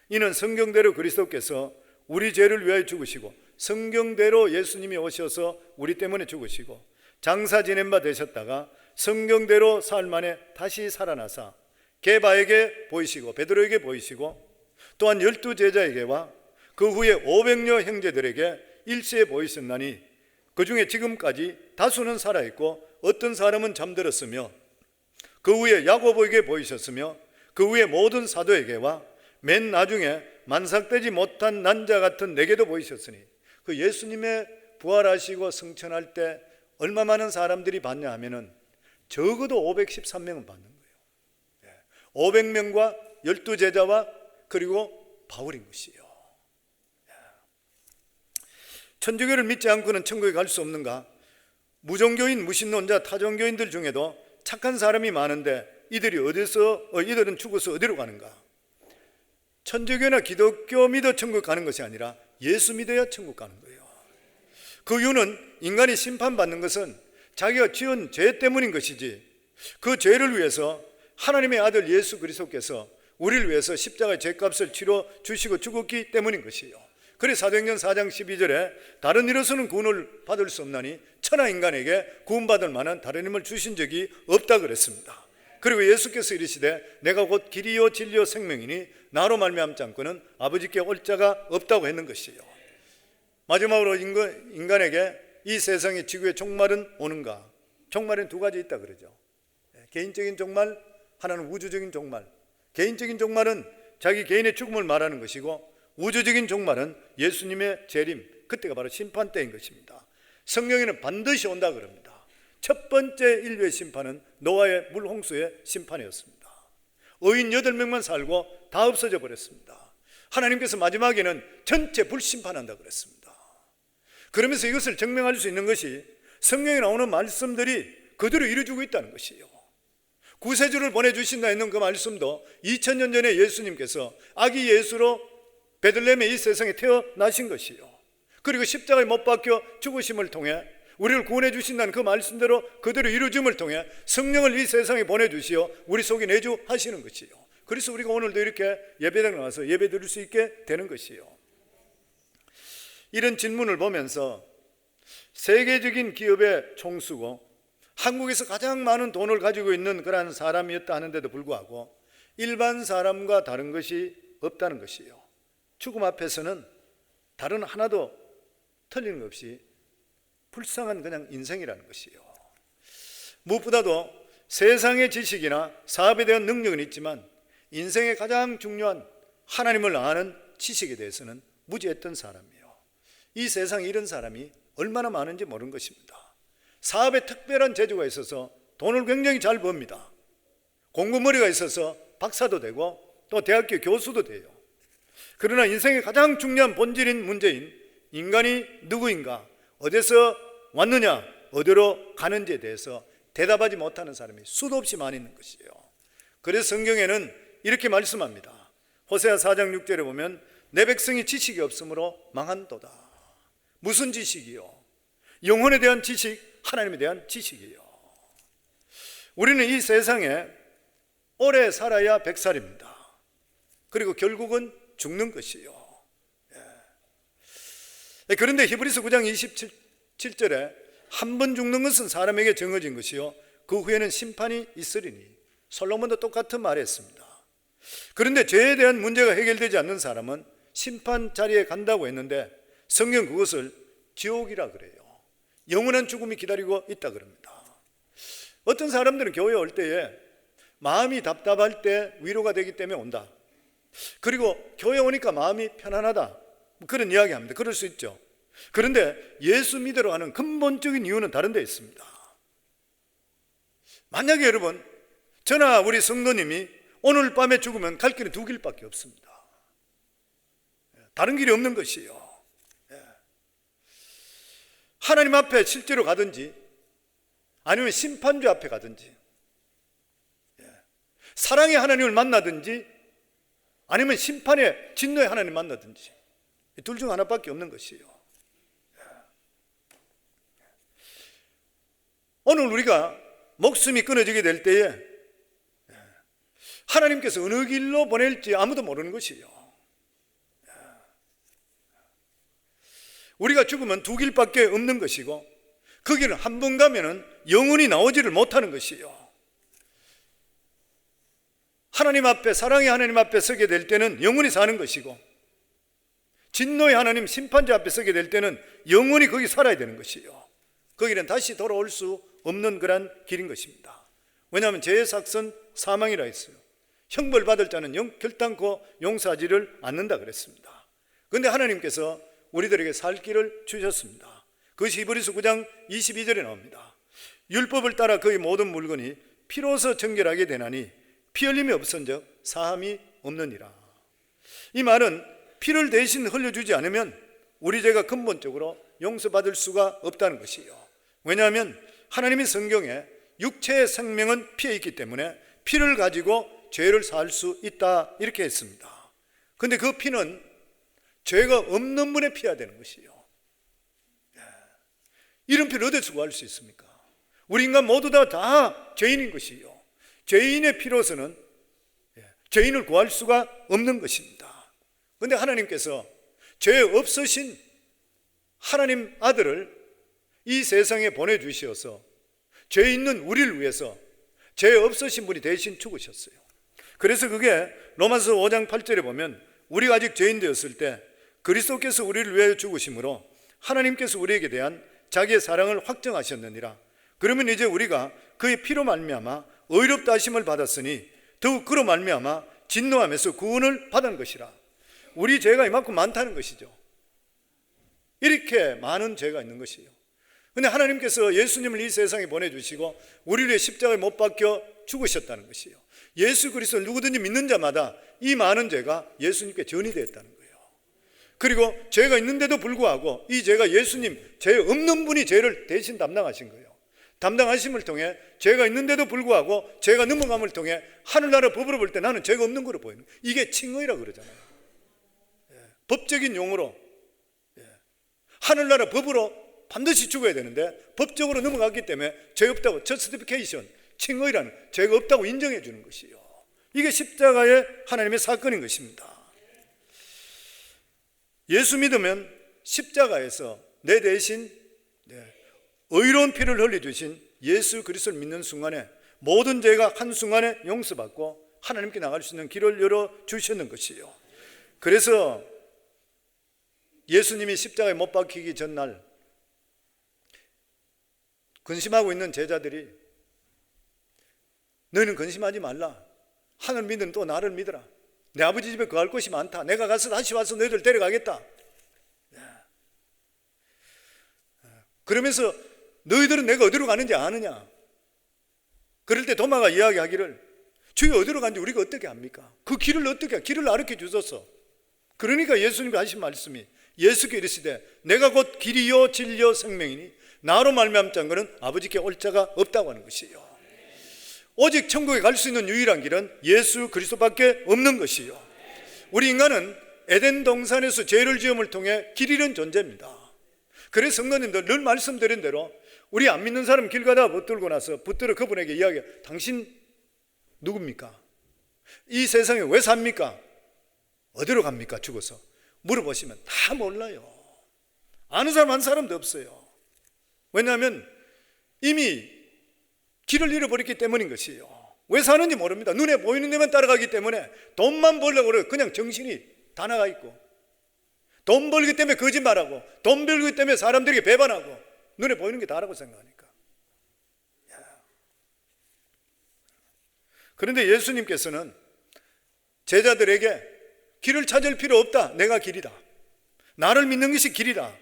이는 성경대로 그리스도께서 우리 죄를 위하여 죽으시고 성경대로 예수님이 오셔서 우리 때문에 죽으시고 장사 지낸 바 되셨다가 성경대로 사흘 만에 다시 살아나사 게바에게 보이시고 베드로에게 보이시고 또한 12제자에게와 그 후에 500여 형제들에게 일시에 보이셨나니 그 중에 지금까지 다수는 살아있고 어떤 사람은 잠들었으며 그 후에 야고보에게 보이셨으며 그 후에 모든 사도에게와 맨 나중에 만삭되지 못한 난자 같은 내게도 보이셨으니, 그 예수님의 부활하시고 승천할 때 얼마 많은 사람들이 봤냐 하면은 적어도 513명은 받는 거예요. 500명과 12제자와 그리고 바울인 것이에요. 천주교를 믿지 않고는 천국에 갈 수 없는가? 무종교인, 무신론자, 타종교인들 중에도 착한 사람이 많은데 이들은 죽어서 어디로 가는가? 천주교나 기독교 믿어 천국 가는 것이 아니라 예수 믿어야 천국 가는 거예요. 그 이유는 인간이 심판받는 것은 자기가 지은 죄 때문인 것이지, 그 죄를 위해서 하나님의 아들 예수 그리스도께서 우리를 위해서 십자가의 죄값을 치러 주시고 죽었기 때문인 것이에요. 그래서 사도행전 4장 12절에 다른 이로서는 구원을 받을 수 없나니 천하 인간에게 구원받을 만한 다른 힘을 주신 적이 없다 그랬습니다. 그리고 예수께서 이르시되 내가 곧 길이요 진리요 생명이니 나로 말미암지 않고는 아버지께 올 자가 없다고 했는 것이에요. 마지막으로 인간에게 이 세상의 지구의 종말은 오는가? 종말은 두 가지 있다 그러죠. 개인적인 종말, 하나는 우주적인 종말. 개인적인 종말은 자기 개인의 죽음을 말하는 것이고, 우주적인 종말은 예수님의 재림, 그때가 바로 심판 때인 것입니다. 성경에는 반드시 온다 그럽니다. 첫 번째 인류의 심판은 노아의 물홍수의 심판이었습니다. 의인 8명만 살고 다 없어져 버렸습니다. 하나님께서 마지막에는 전체 불심판한다 그랬습니다. 그러면서 이것을 증명할 수 있는 것이 성경에 나오는 말씀들이 그대로 이루어지고 있다는 것이에요. 구세주를 보내주신다 했는 그 말씀도 2000년 전에 예수님께서 아기 예수로 베들레헴의 이 세상에 태어나신 것이요, 그리고 십자가에 못 박혀 죽으심을 통해 우리를 구원해 주신다는 그 말씀대로 그대로 이루어짐을 통해 성령을 이 세상에 보내주시어 우리 속에 내주하시는 것이요, 그래서 우리가 오늘도 이렇게 예배당에 나와서 예배 드릴 수 있게 되는 것이요. 이런 질문을 보면서 세계적인 기업의 총수고 한국에서 가장 많은 돈을 가지고 있는 그러한 사람이었다 하는데도 불구하고 일반 사람과 다른 것이 없다는 것이요, 죽음 앞에서는 다른 하나도 틀리는 것 없이 불쌍한 그냥 인생이라는 것이요. 무엇보다도 세상의 지식이나 사업에 대한 능력은 있지만 인생의 가장 중요한 하나님을 아는 지식에 대해서는 무지했던 사람이에요. 이 세상에 이런 사람이 얼마나 많은지 모르는 것입니다. 사업에 특별한 재주가 있어서 돈을 굉장히 잘 법니다. 공부머리가 있어서 박사도 되고 또 대학교 교수도 돼요. 그러나 인생의 가장 중요한 본질인 문제인 인간이 누구인가, 어디서 왔느냐, 어디로 가는지에 대해서 대답하지 못하는 사람이 수도 없이 많이 있는 것이에요. 그래서 성경에는 이렇게 말씀합니다. 호세아 4장 6절에 보면 내 백성이 지식이 없으므로 망한도다. 무슨 지식이요? 영혼에 대한 지식, 하나님에 대한 지식이요. 우리는 이 세상에 오래 살아야 100살입니다. 그리고 결국은 죽는 것이요. 그런데 히브리서 9장 27절에 한 번 죽는 것은 사람에게 정해진 것이요 그 후에는 심판이 있으리니, 솔로몬도 똑같은 말을 했습니다. 그런데 죄에 대한 문제가 해결되지 않는 사람은 심판 자리에 간다고 했는데 성경 그것을 지옥이라 그래요. 영원한 죽음이 기다리고 있다 그럽니다. 어떤 사람들은 교회에 올 때에 마음이 답답할 때 위로가 되기 때문에 온다, 그리고 교회 오니까 마음이 편안하다, 그런 이야기 합니다. 그럴 수 있죠. 그런데 예수 믿으러 가는 근본적인 이유는 다른 데 있습니다. 만약에 여러분, 저나 우리 성도님이 오늘 밤에 죽으면 갈 길은 두 길밖에 없습니다. 다른 길이 없는 것이에요. 하나님 앞에 실제로 가든지 아니면 심판주 앞에 가든지, 사랑의 하나님을 만나든지 아니면 심판의 진노의 하나님을 만나든지, 둘 중 하나밖에 없는 것이에요. 오늘 우리가 목숨이 끊어지게 될 때에 하나님께서 어느 길로 보낼지 아무도 모르는 것이에요. 우리가 죽으면 두 길밖에 없는 것이고 그 길은 한 번 가면은 영원히 나오지를 못하는 것이에요. 하나님 앞에, 사랑의 하나님 앞에 서게 될 때는 영원히 사는 것이고, 진노의 하나님 심판자 앞에 서게 될 때는 영원히 거기 살아야 되는 것이에요. 거기는 다시 돌아올 수 없는 그런 길인 것입니다. 왜냐하면 죄의 삭은 사망이라 했어요. 형벌 받을 자는 결단코 용서하지를 않는다 그랬습니다. 그런데 하나님께서 우리들에게 살 길을 주셨습니다. 그것이 히브리서 9장 22절에 나옵니다. 율법을 따라 그의 모든 물건이 피로서 정결하게 되나니 피 흘림이 없은즉 사함이 없느니라. 이 말은 피를 대신 흘려주지 않으면 우리 죄가 근본적으로 용서받을 수가 없다는 것이에요. 왜냐하면 하나님이 성경에 육체의 생명은 피에 있기 때문에 피를 가지고 죄를 살 수 있다 이렇게 했습니다. 그런데 그 피는 죄가 없는 분의 피해야 되는 것이에요. 이런 피를 어디서 구할 수 있습니까? 우리 인간 모두 다 죄인인 것이에요. 죄인의 피로서는 죄인을 구할 수가 없는 것입니다. 그런데 하나님께서 죄 없으신 하나님 아들을 이 세상에 보내주시어서 죄 있는 우리를 위해서 죄 없으신 분이 대신 죽으셨어요. 그래서 그게 로마서 5장 8절에 보면 우리가 아직 죄인 되었을 때 그리스도께서 우리를 위하여 죽으심으로 하나님께서 우리에게 대한 자기의 사랑을 확정하셨느니라. 그러면 이제 우리가 그의 피로 말미암아 의롭다 하심을 받았으니 더욱 그로 말미암아 진노함에서 구원을 받은 것이라. 우리 죄가 이만큼 많다는 것이죠. 이렇게 많은 죄가 있는 것이에요. 근데 하나님께서 예수님을 이 세상에 보내주시고 우리를 위해 십자가에 못 박혀 죽으셨다는 것이에요. 예수 그리스도를 누구든지 믿는 자마다 이 많은 죄가 예수님께 전이 되었다는 거예요. 그리고 죄가 있는데도 불구하고 이 죄가 예수님, 죄 없는 분이 죄를 대신 담당하신 거예요. 담당하심을 통해 죄가 있는데도 불구하고 죄가 넘어감을 통해 하늘나라 법으로 볼 때 나는 죄가 없는 거로 보이는 거예요. 이게 칭의라고 그러잖아요. 법적인 용어로 하늘나라 법으로 반드시 죽어야 되는데 법적으로 넘어갔기 때문에 죄 없다고 저스티피케이션, 칭의라는 죄가 없다고 인정해 주는 것이요. 이게 십자가의 하나님의 사건인 것입니다. 예수 믿으면 십자가에서 내 대신 의로운 피를 흘려주신 예수 그리스도를 믿는 순간에 모든 죄가 한순간에 용서받고 하나님께 나갈 수 있는 길을 열어주셨는 것이요. 그래서 예수님이 십자가에 못 박히기 전날 근심하고 있는 제자들이 너희는 근심하지 말라. 하늘 믿는 또 나를 믿어라. 내 아버지 집에 거할 곳이 많다. 내가 가서 다시 와서 너희들 데려가겠다. 그러면서 너희들은 내가 어디로 가는지 아느냐? 그럴 때 도마가 이야기하기를 주여 어디로 가는지 우리가 어떻게 압니까? 그 길을 어떻게 길을 가르쳐 주소서. 그러니까 예수님이 하신 말씀이 예수께 이르시되 내가 곧 길이요 진리요 생명이니 나로 말미암지 않은 것은 아버지께 올 자가 없다고 하는 것이에요. 오직 천국에 갈 수 있는 유일한 길은 예수 그리스도밖에 없는 것이요. 우리 인간은 에덴 동산에서 죄를 지음을 통해 길 잃은 존재입니다. 그래서 성도님들 늘 말씀드린 대로 우리 안 믿는 사람 길 가다가 붙들고 나서 붙들어 그분에게 이야기해. 당신 누굽니까? 이 세상에 왜 삽니까? 어디로 갑니까? 죽어서 물어보시면 다 몰라요. 아는 사람 한 사람도 없어요. 왜냐하면 이미 길을 잃어버렸기 때문인 것이에요. 왜 사는지 모릅니다. 눈에 보이는 데만 따라가기 때문에 돈만 벌려고 그래요. 그냥 정신이 다 나가 있고 돈 벌기 때문에 거짓말하고 돈 벌기 때문에 사람들에게 배반하고 눈에 보이는 게 다라고 생각하니까. 그런데 예수님께서는 제자들에게 길을 찾을 필요 없다. 내가 길이다. 나를 믿는 것이 길이다.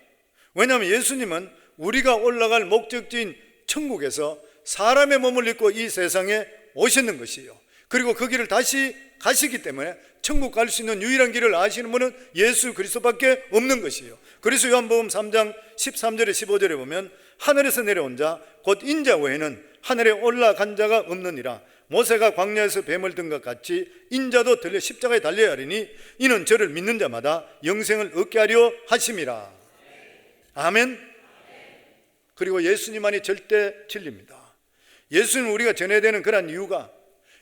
왜냐하면 예수님은 우리가 올라갈 목적지인 천국에서 사람의 몸을 입고 이 세상에 오셨는 것이에요. 그리고 그 길을 다시 가시기 때문에 천국 갈 수 있는 유일한 길을 아시는 분은 예수 그리스도밖에 없는 것이에요. 그래서 요한복음 3장 13절에 15절에 보면 하늘에서 내려온 자 곧 인자 외에는 하늘에 올라간 자가 없느니라. 모세가 광야에서 뱀을 든 것 같이 인자도 들려 십자가에 달려야 하리니 이는 저를 믿는 자마다 영생을 얻게 하려 하심이라. 아멘. 그리고 예수님만이 절대 진리입니다. 예수님 우리가 전해야 되는 그런 이유가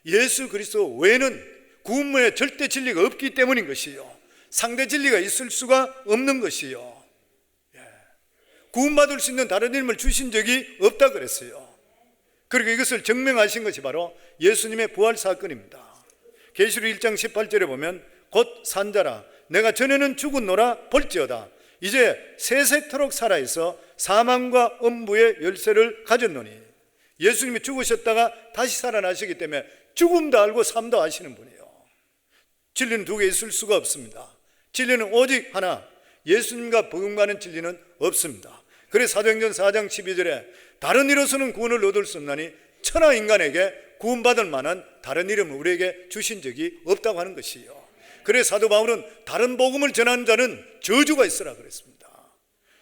예수 그리스도 외에는 구원문에 절대 진리가 없기 때문인 것이요. 상대 진리가 있을 수가 없는 것이요. 구원받을 수 있는 다른 이름을 주신 적이 없다 그랬어요. 그리고 이것을 증명하신 것이 바로 예수님의 부활 사건입니다. 계시록 1장 18절에 보면 곧 산자라 내가 전에는 죽었노라 볼지어다 이제 세세토록 살아있어 사망과 엄부의 열쇠를 가졌노니. 예수님이 죽으셨다가 다시 살아나시기 때문에 죽음도 알고 삶도 아시는 분이에요. 진리는 두 개 있을 수가 없습니다. 진리는 오직 하나, 예수님과 복음과는 진리는 없습니다. 그래서 사도행전 4장 12절에 다른 이로서는 구원을 얻을 수 없나니 천하 인간에게 구원받을 만한 다른 이름을 우리에게 주신 적이 없다고 하는 것이에요. 그래서 사도 바울은 다른 복음을 전하는 자는 저주가 있으라 그랬습니다.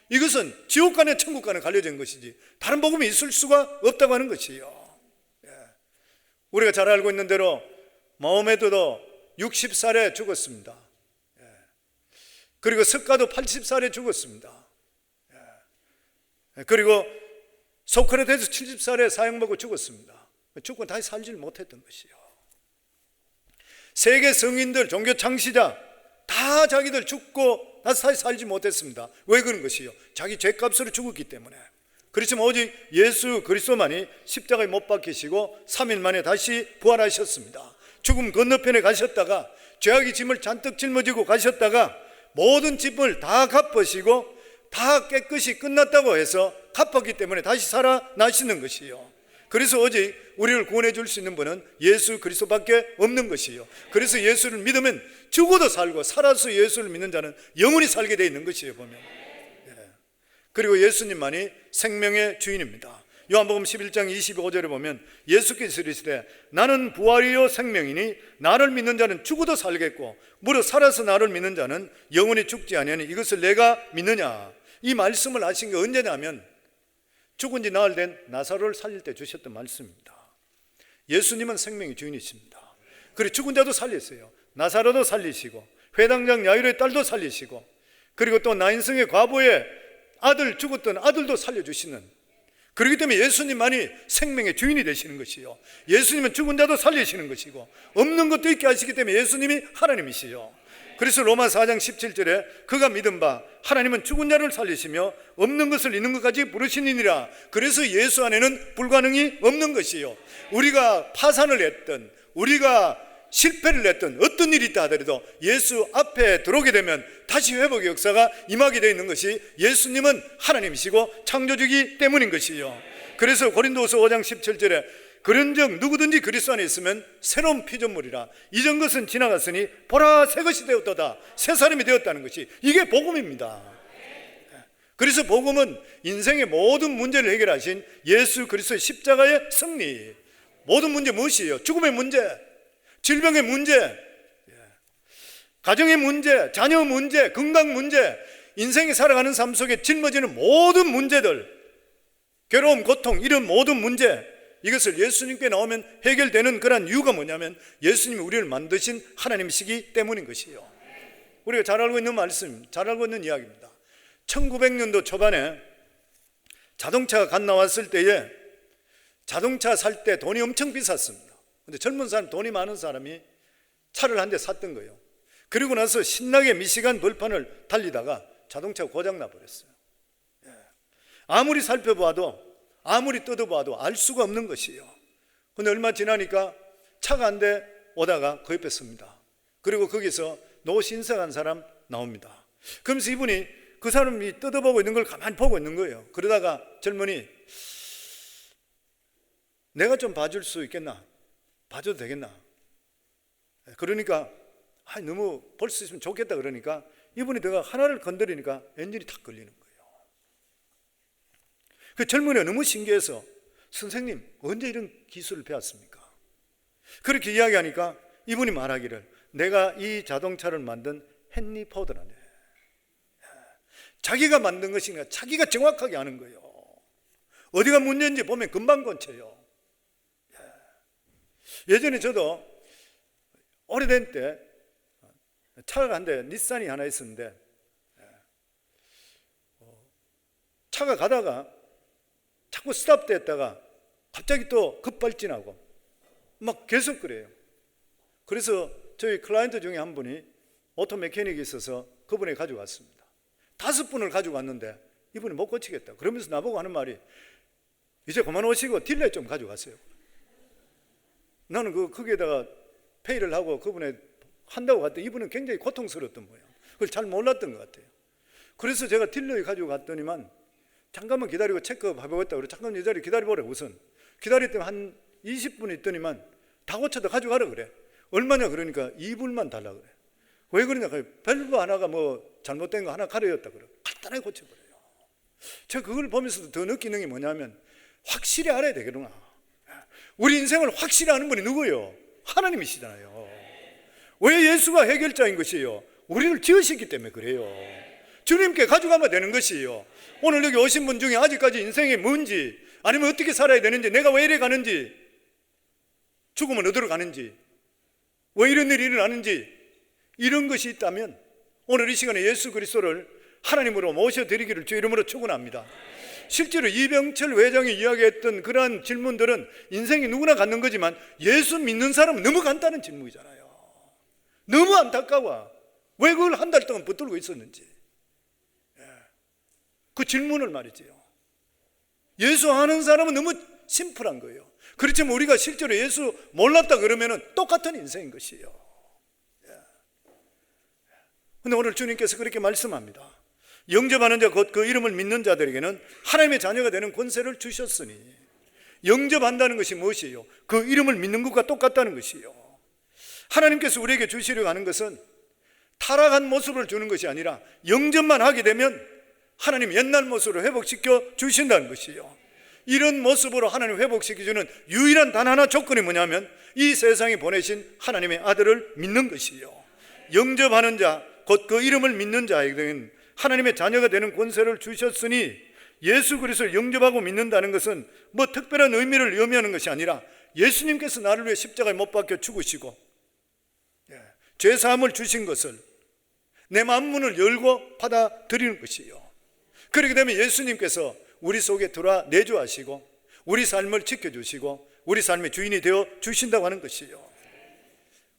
이것은 지옥과는 천국과는 갈려진 것이지 다른 복음이 있을 수가 없다고 하는 것이에요. 우리가 잘 알고 있는 대로 마호메드도 60살에 죽었습니다. 그리고 석가도 80살에 죽었습니다. 그리고 소크라테스 70살에 사형받고 죽었습니다. 죽고 다시 살지를 못했던 것이요. 세계 성인들, 종교 창시자 다 자기들 죽고 나서 살지 못했습니다. 왜 그런 것이요? 자기 죄값으로 죽었기 때문에. 그렇지만 오직 예수 그리스도만이 십자가에 못 박히시고 3일 만에 다시 부활하셨습니다. 죽음 건너편에 가셨다가 죄악의 짐을 잔뜩 짊어지고 가셨다가 모든 짐을 다 갚으시고 다 깨끗이 끝났다고 해서 갚았기 때문에 다시 살아나시는 것이요. 그래서 오직 우리를 구원해 줄 수 있는 분은 예수 그리스도밖에 없는 것이요. 그래서 예수를 믿으면 죽어도 살고 살아서 예수를 믿는 자는 영원히 살게 되어 있는 것이에요, 보면. 그리고 예수님만이 생명의 주인입니다. 요한복음 11장 25절에 보면 예수께서 이르시되 나는 부활이요 생명이니 나를 믿는 자는 죽어도 살겠고 무릇 살아서 나를 믿는 자는 영원히 죽지 아니하니 이것을 내가 믿느냐. 이 말씀을 하신 게 언제냐면 죽은 지 나흘 된 나사로를 살릴 때 주셨던 말씀입니다. 예수님은 생명의 주인이십니다. 그리고 죽은 자도 살리세요. 나사로도 살리시고 회당장 야이로의 딸도 살리시고 그리고 또 나인성의 과부의 아들 죽었던 아들도 살려주시는, 그렇기 때문에 예수님만이 생명의 주인이 되시는 것이요. 예수님은 죽은 자도 살리시는 것이고 없는 것도 있게 하시기 때문에 예수님이 하나님이시요. 그래서 로마 4장 17절에 그가 믿은 바 하나님은 죽은 자를 살리시며 없는 것을 있는 것까지 부르시니라. 그래서 예수 안에는 불가능이 없는 것이요. 우리가 파산을 했던, 우리가 실패를 했던 어떤 일이 있다 하더라도 예수 앞에 들어오게 되면 다시 회복의 역사가 임하게 되어 있는 것이 예수님은 하나님이시고 창조주이기 때문인 것이요. 그래서 고린도후서 5장 17절에 그런즉 누구든지 그리스도 안에 있으면 새로운 피조물이라 이전 것은 지나갔으니 보라 새 것이 되었도다. 새 사람이 되었다는 것이 이게 복음입니다. 그래서 복음은 인생의 모든 문제를 해결하신 예수 그리스도의 십자가의 승리. 모든 문제 무엇이에요? 죽음의 문제, 질병의 문제, 가정의 문제, 자녀 문제, 건강 문제, 인생이 살아가는 삶 속에 짊어지는 모든 문제들, 괴로움, 고통, 이런 모든 문제, 이것을 예수님께 나오면 해결되는 그런 이유가 뭐냐면 예수님이 우리를 만드신 하나님이시기 때문인 것이에요. 우리가 잘 알고 있는 말씀, 잘 알고 있는 이야기입니다. 1900년도 초반에 자동차가 갓 나왔을 때에 자동차 살 때 돈이 엄청 비쌌습니다. 근데 젊은 사람, 돈이 많은 사람이 차를 한 대 샀던 거예요. 그리고 나서 신나게 미시간 벌판을 달리다가 자동차가 고장나 버렸어요. 아무리 살펴봐도, 아무리 뜯어봐도 알 수가 없는 것이에요. 근데 얼마 지나니까 차가 한 대 오다가 그 옆에 섭니다. 그리고 거기서 노신석한 사람 나옵니다. 그러면서 이분이 그 사람이 뜯어보고 있는 걸 가만히 보고 있는 거예요. 그러다가 젊은이, 내가 좀 봐줄 수 있겠나? 봐줘도 되겠나? 그러니까 너무 볼 수 있으면 좋겠다 그러니까 이분이 내가 하나를 건드리니까 엔진이 탁 걸리는 거예요. 그 젊은이가 너무 신기해서 선생님 언제 이런 기술을 배웠습니까? 그렇게 이야기하니까 이분이 말하기를 내가 이 자동차를 만든 헨리 포드라네. 자기가 만든 것이니까 자기가 정확하게 아는 거예요. 어디가 문제인지 보면 금방 건쳐요. 예전에 저도 오래된 때 차가 한 대, 닛산이 하나 있었는데 차가 가다가 자꾸 스탑됐다가 갑자기 또 급발진하고 막 계속 그래요. 그래서 저희 클라이언트 중에 한 분이 오토 메케닉이 있어서 그분이 가지고 왔습니다. 5분을 가지고 왔는데 이분이 못 고치겠다. 그러면서 나보고 하는 말이 이제 그만 오시고 딜러에 좀 가지고 가세요. 나는 거기에다가 페이를 하고 그분에 한다고 갔더니 이분은 굉장히 고통스러웠던 모양. 그걸 잘 몰랐던 것 같아요. 그래서 제가 딜러에 가지고 갔더니만 잠깐만 기다리고 체크업 해보겠다. 그래 잠깐 이 자리 기다려보래. 우선 기다렸더니 한 20분 있더니만 다 고쳐다 가져가라 그래. 얼마냐 그러니까 2불만 달라 그래. 왜 그러냐? 밸브 하나가 뭐 잘못된 거 하나 가려졌다 그래. 간단하게 고쳐버려요. 제가 그걸 보면서도 더 느끼는 게 뭐냐면 확실히 알아야 되겠구나. 우리 인생을 확실히 아는 분이 누구예요? 하나님이시잖아요. 왜 예수가 해결자인 것이에요? 우리를 지으셨기 때문에 그래요. 주님께 가져가면 되는 것이에요. 오늘 여기 오신 분 중에 아직까지 인생이 뭔지, 아니면 어떻게 살아야 되는지, 내가 왜 이래 가는지, 죽으면 어디로 가는지, 왜 이런 일이 일어나는지, 이런 것이 있다면 오늘 이 시간에 예수 그리스도를 하나님으로 모셔드리기를 주 이름으로 축원합니다. 실제로 이병철 회장이 이야기했던 그러한 질문들은 인생이 누구나 갖는 거지만 예수 믿는 사람은 너무 간단한 질문이잖아요. 너무 안타까워. 왜 그걸 한 달 동안 붙들고 있었는지, 그 질문을 말이지요. 예수 아는 사람은 너무 심플한 거예요. 그렇지만 우리가 실제로 예수 몰랐다 그러면 똑같은 인생인 것이에요. 그런데 오늘 주님께서 그렇게 말씀합니다. 영접하는 자 곧 그 이름을 믿는 자들에게는 하나님의 자녀가 되는 권세를 주셨으니, 영접한다는 것이 무엇이에요? 그 이름을 믿는 것과 똑같다는 것이에요. 하나님께서 우리에게 주시려고 하는 것은 타락한 모습을 주는 것이 아니라 영접만 하게 되면 하나님 옛날 모습으로 회복시켜 주신다는 것이에요. 이런 모습으로 하나님 회복시켜주는 유일한 단 하나 조건이 뭐냐면 이 세상에 보내신 하나님의 아들을 믿는 것이에요. 영접하는 자 곧 그 이름을 믿는 자에게는 하나님의 자녀가 되는 권세를 주셨으니, 예수 그리스도를 영접하고 믿는다는 것은 뭐 특별한 의미를 의미하는 것이 아니라 예수님께서 나를 위해 십자가에 못 박혀 죽으시고 죄사함을 주신 것을 내 마음문을 열고 받아들이는 것이에요. 그렇게 되면 예수님께서 우리 속에 들어와 내주하시고 우리 삶을 지켜주시고 우리 삶의 주인이 되어 주신다고 하는 것이에요.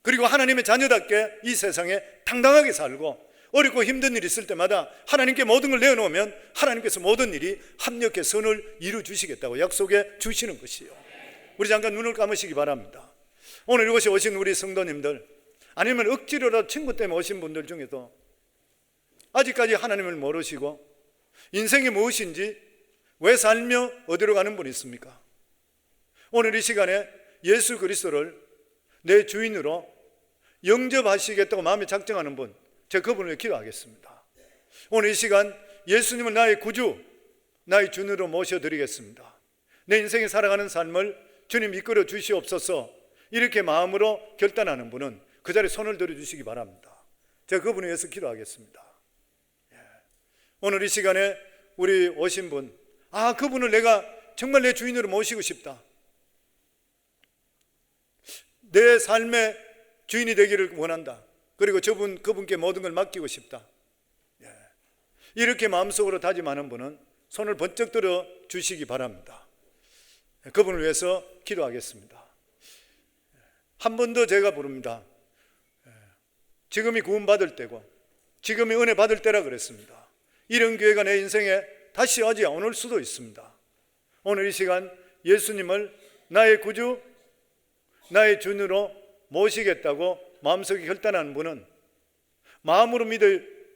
그리고 하나님의 자녀답게 이 세상에 당당하게 살고 어렵고 힘든 일이 있을 때마다 하나님께 모든 걸 내어놓으면 하나님께서 모든 일이 합력해 선을 이루어 주시겠다고 약속해 주시는 것이에요. 우리 잠깐 눈을 감으시기 바랍니다. 오늘 이곳에 오신 우리 성도님들, 아니면 억지로라도 친구 때문에 오신 분들 중에도 아직까지 하나님을 모르시고 인생이 무엇인지, 왜 살며 어디로 가는 분이 있습니까? 오늘 이 시간에 예수 그리스도를 내 주인으로 영접하시겠다고 마음에 작정하는 분, 제가 그분을 위해 기도하겠습니다. 오늘 이 시간 예수님을 나의 구주, 나의 주인으로 모셔드리겠습니다. 내 인생에 살아가는 삶을 주님 이끌어 주시옵소서, 이렇게 마음으로 결단하는 분은 그 자리에 손을 들어주시기 바랍니다. 제가 그분을 위해서 기도하겠습니다. 오늘 이 시간에 우리 오신 분, 그분을 내가 정말 내 주인으로 모시고 싶다, 내 삶의 주인이 되기를 원한다, 그리고 그분께 모든 걸 맡기고 싶다, 이렇게 마음속으로 다짐하는 분은 손을 번쩍 들어 주시기 바랍니다. 그분을 위해서 기도하겠습니다. 한 번 더 제가 부릅니다. 지금이 구원받을 때고 지금이 은혜 받을 때라 그랬습니다. 이런 기회가 내 인생에 다시 오지 않을 수도 있습니다. 오늘 이 시간 예수님을 나의 구주, 나의 주인으로 모시겠다고 마음속에 결단하는 분은 마음으로 믿을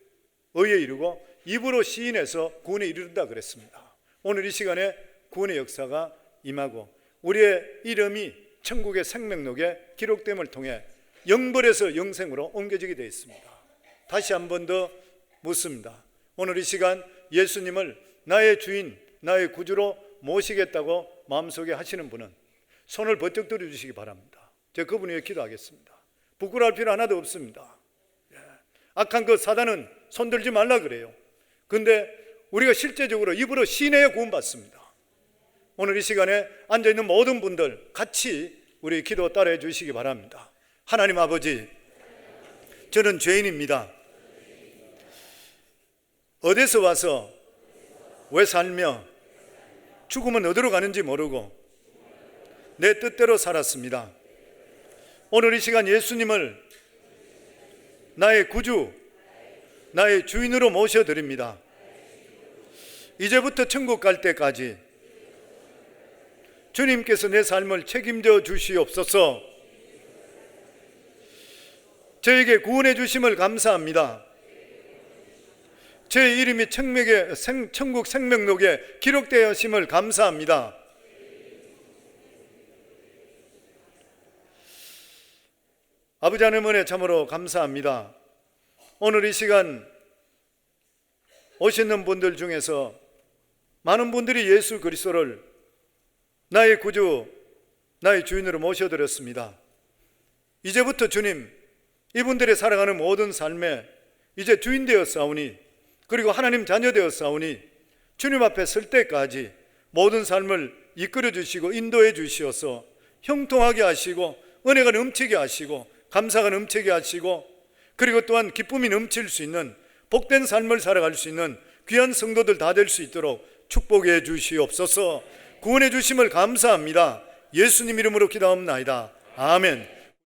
의에 이르고 입으로 시인해서 구원에 이르른다 그랬습니다. 오늘 이 시간에 구원의 역사가 임하고 우리의 이름이 천국의 생명록에 기록됨을 통해 영벌에서 영생으로 옮겨지게 되어 있습니다. 다시 한 번 더 묻습니다. 오늘 이 시간 예수님을 나의 주인, 나의 구주로 모시겠다고 마음속에 하시는 분은 손을 번쩍 들어주시기 바랍니다. 제가 그분 위해 기도하겠습니다. 부끄러울 필요 하나도 없습니다. 악한 그 사단은 손들지 말라 그래요. 근데 우리가 실제적으로 입으로 시인해야 구원받습니다. 오늘 이 시간에 앉아있는 모든 분들 같이 우리 기도 따라해 주시기 바랍니다. 하나님 아버지, 저는 죄인입니다. 어디서 와서 왜 살며 죽으면 어디로 가는지 모르고 내 뜻대로 살았습니다. 오늘 이 시간 예수님을 나의 구주, 나의 주인으로 모셔드립니다. 이제부터 천국 갈 때까지 주님께서 내 삶을 책임져 주시옵소서. 저에게 구원해 주심을 감사합니다. 제 이름이 천국 생명록에 기록되어 있음을 감사합니다. 아버지 하나님 은혜 참으로 감사합니다. 오늘 이 시간 오시는 분들 중에서 많은 분들이 예수 그리스도를 나의 구주, 나의 주인으로 모셔드렸습니다. 이제부터 주님, 이분들이 살아가는 모든 삶에 이제 주인 되었사오니, 그리고 하나님 자녀 되었사오니 주님 앞에 설 때까지 모든 삶을 이끌어 주시고 인도해 주시어서 형통하게 하시고 은혜가 넘치게 하시고 감사가 넘치게 하시고, 그리고 또한 기쁨이 넘칠 수 있는 복된 삶을 살아갈 수 있는 귀한 성도들 다 될 수 있도록 축복해 주시옵소서. 구원해 주심을 감사합니다. 예수님 이름으로 기도합나이다. 아멘.